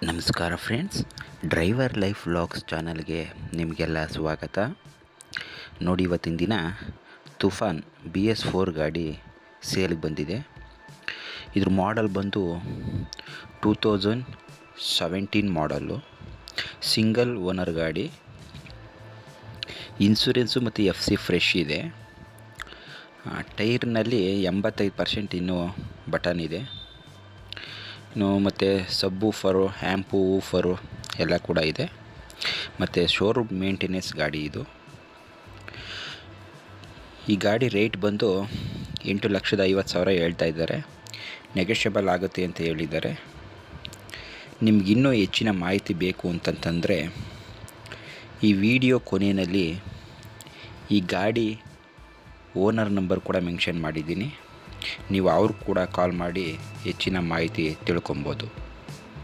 ನಮಸ್ಕಾರ friends, driver life vlogs ಚಾನಲ್ಗೆ ನಿಮಗೆಲ್ಲ ಸ್ವಾಗತ. ನೋಡಿ, ಇವತ್ತಿನ ದಿನ ತುಫಾನ್ BS4 ಗಾಡಿ ಸೇಲ್ಗೆ ಬಂದಿದೆ. ಇದ್ರ ಮಾಡಲ್ ಬಂದು 2017 ಮಾಡಲ್ಲು, ಸಿಂಗಲ್ ಓನರ್ ಗಾಡಿ. ಇನ್ಸೂರೆನ್ಸು ಮತ್ತು FC ಫ್ರೆಶ್ ಇದೆ. ಟೈರ್ನಲ್ಲಿ 85% ಇನ್ನೂ ಬಟನ್ ಇದೆ. ಮತ್ತು ಸಬ್ಬೂಫರು, ಹ್ಯಾಂಪು, ಊಫರು ಎಲ್ಲ ಕೂಡ ಇದೆ. ಮತ್ತು ಶೋರೂಮ್ ಮೇಂಟೆನೆನ್ಸ್ ಗಾಡಿ ಇದು. ಈ ಗಾಡಿ ರೇಟ್ ಬಂದು 8,50,000 ಹೇಳ್ತಾ ಇದ್ದಾರೆ. ನೆಗೋಷಿಯಬಲ್ ಆಗುತ್ತೆ ಅಂತ ಹೇಳಿದ್ದಾರೆ. ನಿಮಗಿನ್ನೂ ಹೆಚ್ಚಿನ ಮಾಹಿತಿ ಬೇಕು ಅಂತಂತಂದರೆ ಈ ವಿಡಿಯೋ ಕೊನೆಯಲ್ಲಿ ಈ ಗಾಡಿ ಓನರ್ ನಂಬರ್ ಕೂಡ ಮೆನ್ಷನ್ ಮಾಡಿದ್ದೀನಿ. ನೀವು ಅವ್ರು ಕೂಡ ಕಾಲ್ ಮಾಡಿ ಹೆಚ್ಚಿನ ಮಾಹಿತಿ ತಿಳ್ಕೊಬೋದು.